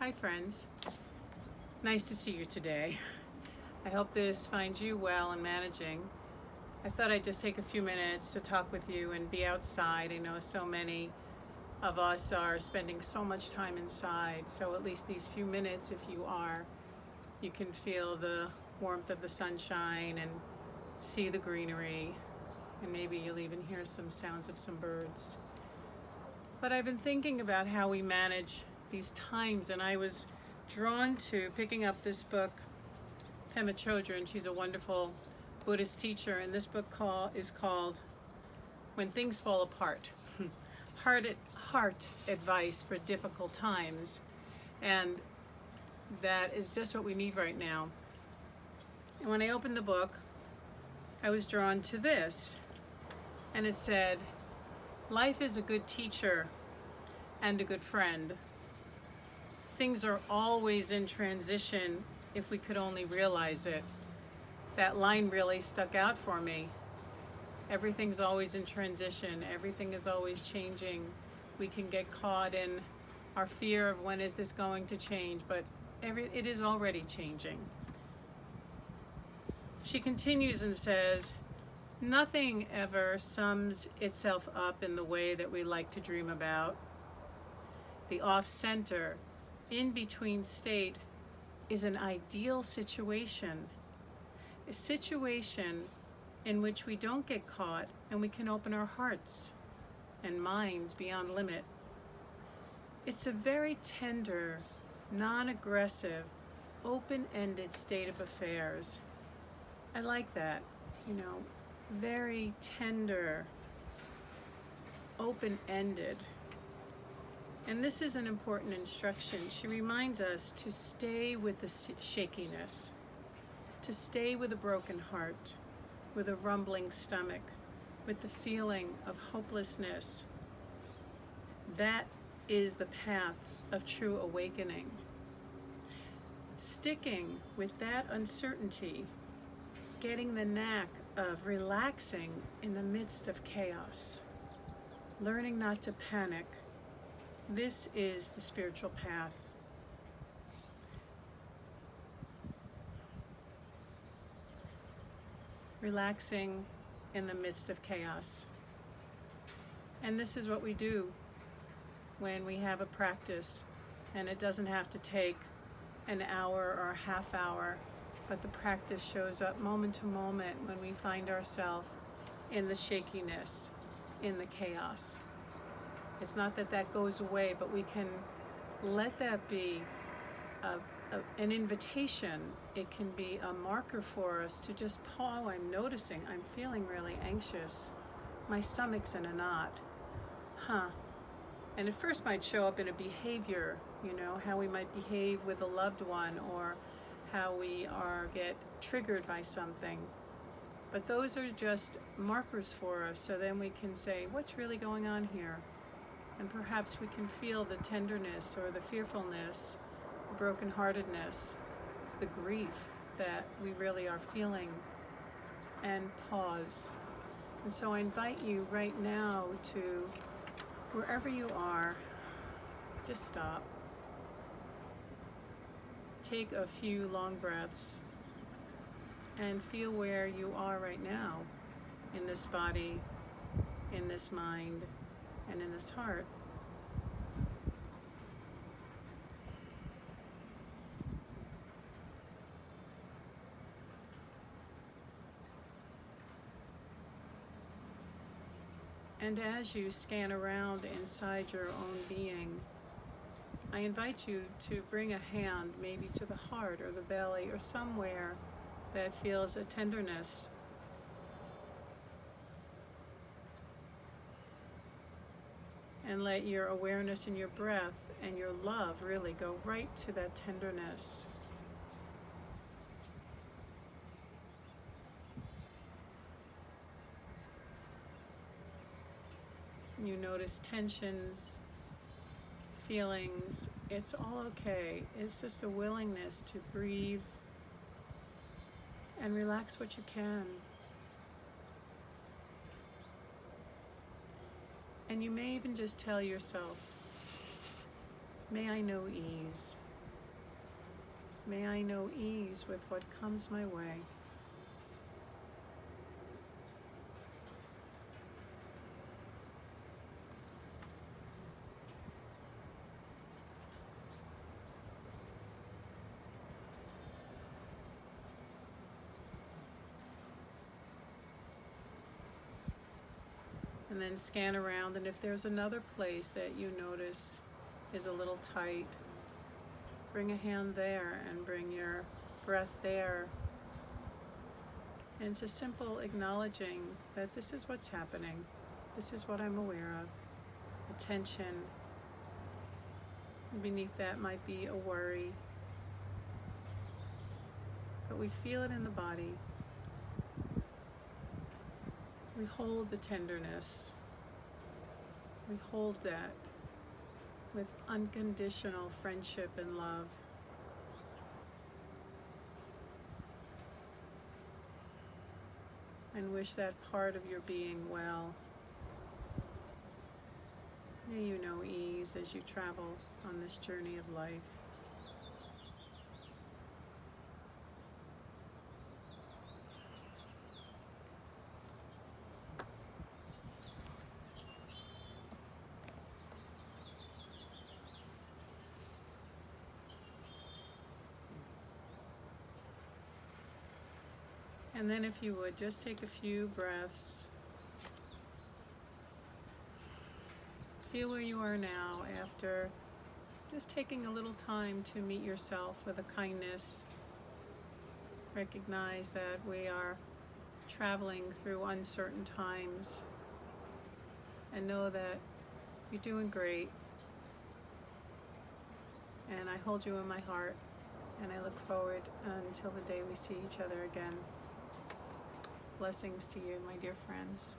Hi friends, nice to see you today. I hope this finds you well and managing. I thought I'd just take a few minutes to talk with you and be outside. I know so many of us are spending so much time inside, so at least these few minutes, if you are, you can feel the warmth of the sunshine and see the greenery, and maybe you'll even hear some sounds of some birds. But I've been thinking about how we manage these times, and I was drawn to picking up this book, Pema Chodron. She's a wonderful Buddhist teacher, and this book is called When Things Fall Apart. Heart advice for difficult times. And that is just what we need right now. And when I opened the book, I was drawn to this, and it said, "Life is a good teacher and a good friend. Things are always in transition if we could only realize it." That line really stuck out for me. Everything's always in transition. Everything is always changing. We can get caught in our fear of when is this going to change, but it is already changing. She continues and says, "Nothing ever sums itself up in the way that we like to dream about. The off-center, in-between state is an ideal situation, a situation in which we don't get caught and we can open our hearts and minds beyond limit. It's a very tender, non-aggressive, open-ended state of affairs." I like that, very tender, open-ended. And this is an important instruction. She reminds us to stay with the shakiness, to stay with a broken heart, with a rumbling stomach, with the feeling of hopelessness. That is the path of true awakening. Sticking with that uncertainty, getting the knack of relaxing in the midst of chaos, learning not to panic. This is the spiritual path. Relaxing in the midst of chaos. And this is what we do when we have a practice, and it doesn't have to take an hour or a half hour, but the practice shows up moment to moment when we find ourselves in the shakiness, in the chaos. It's not that that goes away, but we can let that be an invitation. It can be a marker for us to just pause. I'm noticing, I'm feeling really anxious. My stomach's in a knot. And it first might show up in a behavior, how we might behave with a loved one, or how we get triggered by something. But those are just markers for us, so then we can say, what's really going on here? And perhaps we can feel the tenderness or the fearfulness, the brokenheartedness, the grief that we really are feeling, and pause. And so I invite you right now to, wherever you are, just stop. Take a few long breaths and feel where you are right now in this body, in this mind, and in this heart. And as you scan around inside your own being, I invite you to bring a hand maybe to the heart or the belly or somewhere that feels a tenderness. And let your awareness and your breath and your love really go right to that tenderness. You notice tensions, feelings. It's all okay. It's just a willingness to breathe and relax what you can. And you may even just tell yourself, may I know ease. May I know ease with what comes my way. And then scan around, and if there's another place that you notice is a little tight, bring a hand there and bring your breath there. And it's a simple acknowledging that this is what's happening. This is what I'm aware of. A tension. Beneath that might be a worry. But we feel it in the body. We hold the tenderness. We hold that with unconditional friendship and love. And wish that part of your being well. May you know ease as you travel on this journey of life. And then if you would, just take a few breaths. Feel where you are now after just taking a little time to meet yourself with a kindness. Recognize that we are traveling through uncertain times. And know that you're doing great. And I hold you in my heart. And I look forward until the day we see each other again. Blessings to you, my dear friends.